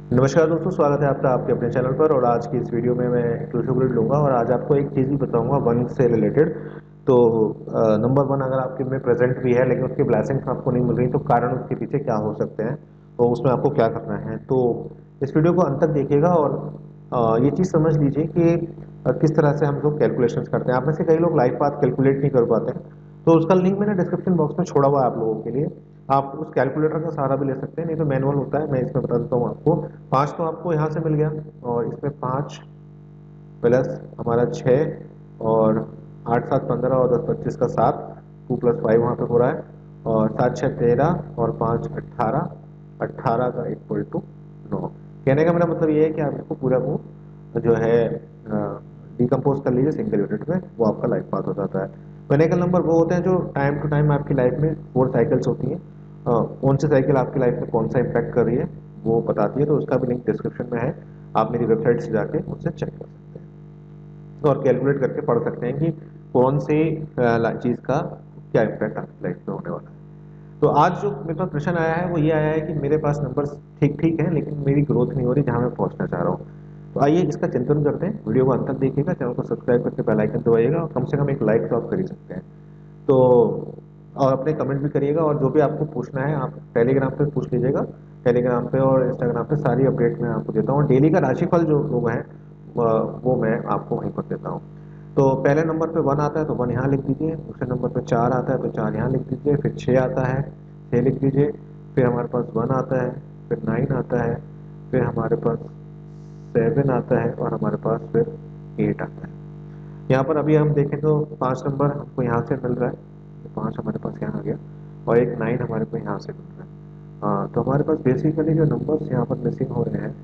नमस्कार दोस्तों, स्वागत है आपका आपके अपने चैनल पर। और आज की इस वीडियो में मैं क्रूशियल लूंगा और आज आपको एक चीज़ भी बताऊंगा वन से रिलेटेड। तो नंबर वन अगर आपके में प्रेजेंट भी है लेकिन उसकी ब्लेसिंग्स आपको नहीं मिल रही, तो कारण उसके पीछे क्या हो सकते हैं, तो उसमें आपको क्या करना है। तो इस वीडियो को अंत तक देखिएगा और ये चीज़ समझ लीजिए कि किस तरह से हम लोग कैलकुलेशंस करते हैं। आप में से कई लोग लाइफ पाथ कैलकुलेट नहीं कर पाते हैं, तो उसका लिंक मैंने डिस्क्रिप्शन बॉक्स में छोड़ा हुआ है आप लोगों के लिए। आप उस कैलकुलेटर का सहारा भी ले सकते हैं, नहीं तो मैनुअल होता है, मैं इसमें बता देता हूँ आपको। पाँच तो आपको यहाँ से मिल गया, और इसमें पाँच प्लस हमारा छः, और आठ सात पंद्रह, और दस पच्चीस का सात, टू प्लस फाइव वहाँ पे हो रहा है, और सात छः तेरह, और पाँच अट्ठारह, अट्ठारह का इक्वल टू नौ। कहने का मेरा मतलब ये है कि आप इसको पूरा को जो है डिकम्पोज कर लीजिए सिंगल यूनिट में, वो आपका लाइफ पाथ हो जाता है। मैकेनिकल नंबर वो होते हैं जो टाइम टू टाइम आपकी लाइफ में फोर साइकिल्स होती हैं। कौन सी साइकिल आपकी लाइफ में कौन सा इम्पैक्ट कर रही है वो बताती है, तो उसका भी लिंक डिस्क्रिप्शन में है। आप मेरी वेबसाइट से जाके उससे चेक कर सकते हैं और कैलकुलेट करके पढ़ सकते हैं कि कौन सी चीज़ का क्या इम्पैक्ट आपकी लाइफ में होने वाला है। तो आज जो मेरे पास प्रश्न आया है वो ये आया है कि मेरे पास नंबर्स ठीक ठीक है लेकिन मेरी ग्रोथ नहीं हो रही जहां मैं पहुंचना चाह रहा हूँ। तो आइए इसका चिंतन करते हैं। वीडियो को अंत तक देखिएगा, चैनल को सब्सक्राइब करके बेल आइकन दबाइएगा, और कम से कम एक लाइक तो आप कर ही सकते हैं। तो और अपने कमेंट भी करिएगा, और जो भी आपको पूछना है आप टेलीग्राम पे पूछ लीजिएगा। टेलीग्राम पे और इंस्टाग्राम पे सारी अपडेट मैं आपको देता हूँ। डेली का राशिफल जो लोग हैं वो मैं आपको वहीं पर देता हूँ। तो पहले नंबर पे वन आता है तो वन यहाँ लिख दीजिए, दूसरे नंबर पे चार आता है तो चार यहाँ लिख दीजिए, फिर छः आता है छः लिख दीजिए, फिर हमारे पास वन आता है, फिर नाइन आता है, फिर हमारे पास सेवन आता है, और हमारे पास फिर एट आता है। यहाँ पर अभी हम देखें तो पाँच नंबर हमको यहाँ से मिल रहा है, ये पाँच हमारे पास यहाँ आ गया, और एक नाइन हमारे को यहाँ से मिल रहा है। तो हमारे पास बेसिकली जो नंबर्स यहाँ पर मिसिंग हो रहे हैं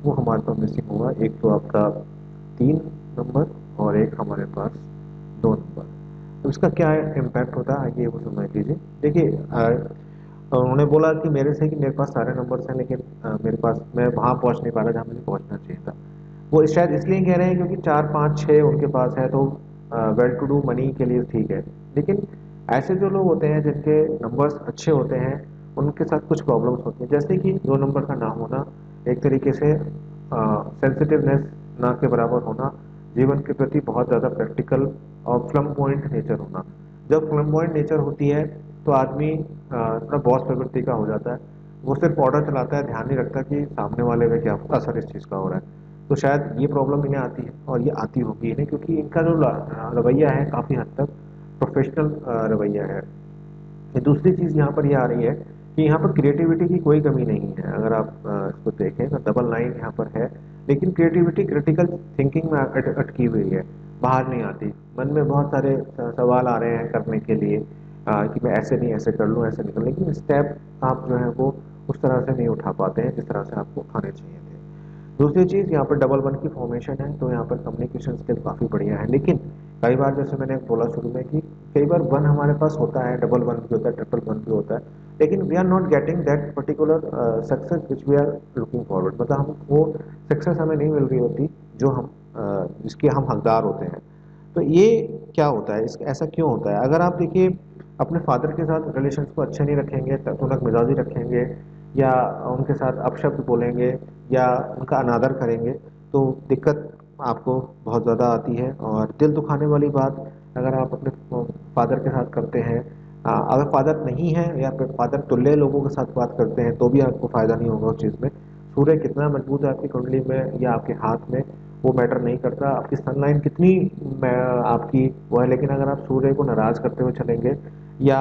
वो हमारे पास मिसिंग होगा। एक तो आपका तीन नंबर, और एक हमारे पास दो नंबर। तो इसका क्या इम्पैक्ट होता है आइए वो समझ लीजिए। देखिए उन्होंने बोला कि मेरे से कि मेरे पास सारे नंबर्स हैं लेकिन मेरे पास मैं वहाँ पहुँच नहीं पा रहा जहाँ मुझे पहुँचना चाहिए था। वो शायद इसलिए कह रहे हैं क्योंकि चार पाँच छः उनके पास है, तो वेल टू डू मनी के लिए ठीक है। लेकिन ऐसे जो लोग होते हैं जिनके नंबर्स अच्छे होते हैं उनके साथ कुछ प्रॉब्लम्स होती हैं, जैसे कि दो नंबर का ना होना, एक तरीके से सेंसिटिवनेस ना के बराबर होना, जीवन के प्रति बहुत ज़्यादा प्रैक्टिकल और फ्लम पॉइंट नेचर होना। जब फ्लम पॉइंट नेचर होती है तो आदमी थोड़ा बॉस प्रवृत्ति का हो जाता है। वो सिर्फ ऑर्डर चलाता है, ध्यान नहीं रखता कि सामने वाले में क्या असर इस चीज़ का हो रहा है। तो शायद ये प्रॉब्लम इन्हें आती है, और ये आती होगी इन्हें, क्योंकि इनका जो रवैया है काफ़ी हद तक प्रोफेशनल रवैया है। ये दूसरी चीज़ यहाँ पर ये आ रही है कि यहाँ पर क्रिएटिविटी की कोई कमी नहीं है। अगर आप इसको देखें तो डबल लाइन यहाँ पर है, लेकिन क्रिएटिविटी क्रिटिकल थिंकिंग में अटकी हुई है, बाहर नहीं आती। मन में बहुत सारे सवाल आ रहे हैं करने के लिए कि मैं ऐसे नहीं ऐसे कर लूँ, ऐसे नहीं कर लूँ, लेकिन स्टेप आप जो है वो उस तरह से नहीं उठा पाते हैं जिस तरह से आपको उठाने चाहिए थे। दूसरी चीज़ यहाँ पर डबल वन की फॉर्मेशन है, तो यहाँ पर कम्युनिकेशन स्किल काफ़ी बढ़िया है। लेकिन कई बार जैसे मैंने बोला शुरू में कि कई बार वन हमारे पास होता है, डबल वन भी होता है, ट्रिपल वन भी होता है, लेकिन we are not getting that particular success which we are looking forward. मतलब हम वो सक्सेस हमें नहीं मिल रही होती जो हम जिसके हम हकदार होते हैं। तो ये क्या होता है, इस ऐसा क्यों होता है? अगर आप देखिए अपने फादर के साथ रिलेशंस को अच्छे नहीं रखेंगे, तुनक मिजाजी रखेंगे, या उनके साथ अपशब्द बोलेंगे, या उनका अनादर करेंगे, तो दिक्कत आपको बहुत ज़्यादा आती है। और दिल दुखाने वाली बात अगर आप अपने फादर के साथ करते हैं, अगर फादर नहीं है या फिर फादर तुल्य लोगों के साथ बात करते हैं, तो भी आपको फ़ायदा नहीं होगा उस चीज़ में। सूर्य कितना मजबूत है आपकी कुंडली में या आपके हाथ में, वो मैटर नहीं करता। आपकी सनलाइन कितनी आपकी वो है, लेकिन अगर आप सूर्य को नाराज करते हुए चलेंगे, या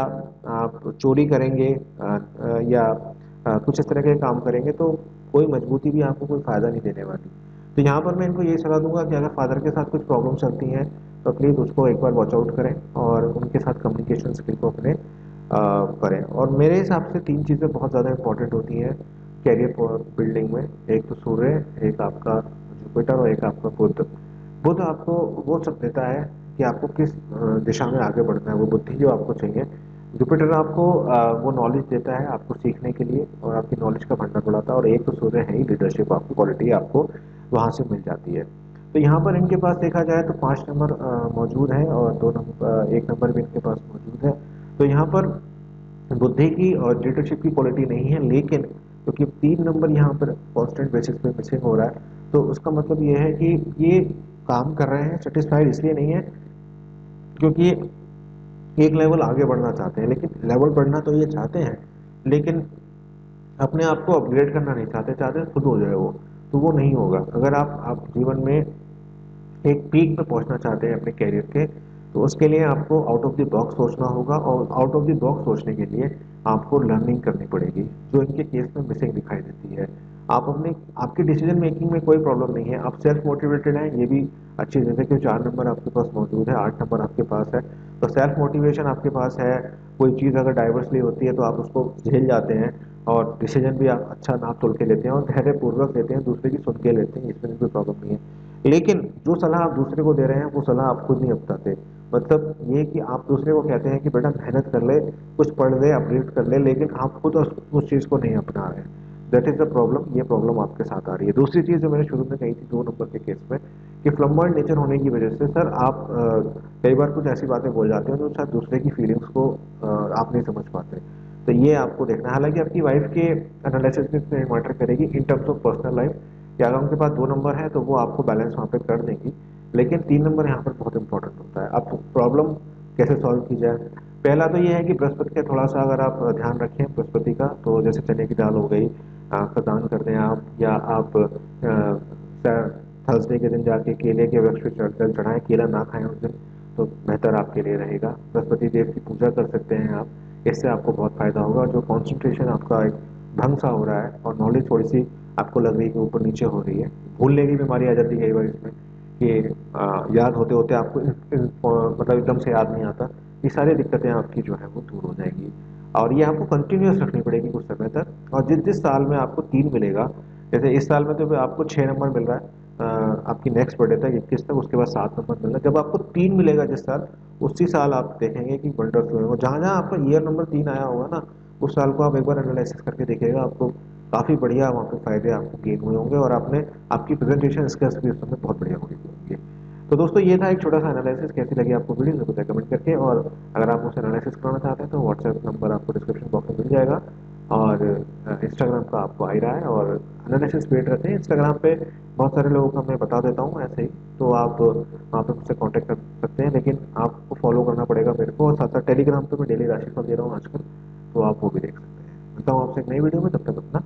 आप चोरी करेंगे, या कुछ इस तरह के काम करेंगे, तो कोई मजबूती भी आपको कोई फायदा नहीं देने वाली। तो यहाँ पर मैं इनको ये सलाह दूंगा कि अगर फादर के साथ कुछ प्रॉब्लम चलती हैं तो प्लीज़ उसको एक बार वॉच आउट करें, और उनके साथ कम्युनिकेशन स्किल को अपने करें। और मेरे हिसाब से तीन चीज़ें बहुत ज़्यादा इंपॉर्टेंट होती हैं कैरियर बिल्डिंग में। एक तो सूर्य, एक आपका जुपिटर, और एक आपका बुध। बुध आपको वो सब देता है कि आपको किस दिशा में आगे बढ़ना है, वो बुद्धि जो आपको चाहिए। जुपिटर आपको वो नॉलेज देता है आपको सीखने के लिए, और आपकी नॉलेज का भंडार बढ़ाता है। और एक तो सूर्य है ही लीडरशिप, आपकी क्वालिटी आपको वहाँ से मिल जाती है। तो यहाँ पर इनके पास देखा जाए तो पाँच नंबर मौजूद है, और दो नंबर एक नंबर भी इनके पास मौजूद है। तो यहाँ पर बुद्धि की और लीडरशिप की क्वालिटी नहीं है, लेकिन क्योंकि 3 नंबर यहाँ पर कॉन्स्टेंट बेसिस पे मिसिंग हो रहा है, तो उसका मतलब ये है कि ये काम कर रहे हैं, सेटिस्फाइड इसलिए नहीं है क्योंकि एक लेवल आगे बढ़ना चाहते हैं, लेकिन लेवल बढ़ना तो ये चाहते हैं, लेकिन अपने आप को अपग्रेड करना नहीं चाहते, चाहते हैं खुद हो जाए वो, तो वो नहीं होगा। अगर आप जीवन में एक पीक पे पहुंचना चाहते हैं अपने कैरियर के, तो उसके लिए आपको आउट ऑफ द बॉक्स सोचना होगा, और आउट ऑफ द बॉक्स सोचने के लिए आपको लर्निंग करनी पड़ेगी, जो इनके केस में मिसिंग दिखाई देती है। आप अपने आपकी डिसीजन मेकिंग में कोई प्रॉब्लम नहीं है, आप सेल्फ मोटिवेटेड हैं, ये भी अच्छी चीज़ है कि 4 नंबर आपके पास मौजूद है, 8 नंबर आपके पास है, तो सेल्फ मोटिवेशन आपके पास है। कोई चीज़ अगर डाइवर्सली होती है तो आप उसको झेल जाते हैं, और डिसीजन भी आप अच्छा नाप तोल के लेते हैं और धैर्यपूर्वक लेते हैं, दूसरे की सुन के लेते हैं, इसमें भी कोई प्रॉब्लम नहीं है। लेकिन जो सलाह आप दूसरे को दे रहे हैं वो सलाह आप खुद नहीं अपनाते। मतलब ये कि आप दूसरे को कहते हैं कि बेटा मेहनत कर ले, कुछ पढ़ ले, अपडेट कर ले, लेकिन आप खुद उस चीज़ को नहीं अपना रहे। दैट इज द प्रॉब्लम, ये प्रॉब्लम आपके साथ आ रही है। दूसरी चीज़ जो मैंने शुरू में कही थी 2 नंबर के केस में, कि फ्लम्बर्ड नेचर होने की वजह से सर आप कई बार कुछ ऐसी बातें बोल जाते हैं जो शायद दूसरे की फीलिंग्स को आप नहीं समझ पाते। तो ये आपको देखना है। हालांकि आपकी वाइफ के एनालिसिस में मैटर करेगी in terms of personal life, कि अगर उनके पास 2 नंबर है तो वो आपको बैलेंस वहाँ पे कर देंगी, लेकिन 3 नंबर यहाँ पर बहुत इंपॉर्टेंट होता है। अब प्रॉब्लम कैसे सॉल्व की जाए? पहला तो ये है कि बृहस्पति का थोड़ा सा अगर आप ध्यान रखें बृहस्पति का, तो जैसे चने की दाल हो गई का दान कर दें आप, या आप थर्सडे के दिन जाके केले के वृक्ष पे जल चढ़ाएं, केला ना खाएं उस दिन, तो बेहतर आपके लिए रहेगा। बृहस्पति देव की पूजा कर सकते हैं आप, इससे आपको बहुत फायदा होगा। जो कॉन्सेंट्रेशन आपका एक भंग सा हो रहा है, और नॉलेज थोड़ी सी आपको लग रही है कि ऊपर नीचे हो रही है, भूलने की बीमारी आ जाती है कई बार इसमें, कि याद होते होते आपको मतलब एकदम से याद नहीं आता। ये सारी दिक्कतें आपकी जो है वो दूर हो जाएंगी, और ये आपको कंटिन्यूअस रखनी पड़ेगी कुछ समय तक। और जिस जिस साल में आपको 3 मिलेगा, जैसे इस साल में तो आपको 6 नंबर मिल रहा है, आपकी नेक्स्ट बर्थडे तक 21 तक, उसके बाद 7 नंबर मिलना, जब आपको 3 मिलेगा जिस साल, उसी साल आप देखेंगे कि वंडर्स हुए होंगे। जहाँ जहाँ आपका ईयर नंबर 3 आया होगा ना, उस साल को आप एक बार एनालिसिस करके देखिएगा, आपको काफ़ी बढ़िया वहाँ पे फायदे आपको गेन हुए होंगे, और आपने आपकी प्रेजेंटेशन स्किल्स भी उस समय बहुत बढ़िया हुई होंगी। तो दोस्तों ये था एक छोटा सा एनालिसिस, कैसी लगी आपको वीडियो जरूर बताएं कमेंट करके, और अगर आप मुझसे एनालिसिस करना चाहते हैं तो व्हाट्सएप नंबर आपको डिस्क्रिप्शन बॉक्स में मिल जाएगा, और इंस्टाग्राम का आपको आ ही रहा है, और एनालिसिस वेट रहते हैं इंस्टाग्राम पे, बहुत सारे लोगों का मैं बता देता हूँ ऐसे ही, तो आप वहाँ पे मुझसे कांटेक्ट कर सकते हैं, लेकिन आपको फॉलो करना पड़ेगा मेरे को, और साथ साथ टेलीग्राम पे मैं डेली राशिफल दे रहा हूँ आजकल, तो आप वो भी देख सकते हैं। मिलता हूँ आपसे एक नई वीडियो में, तब तक अपना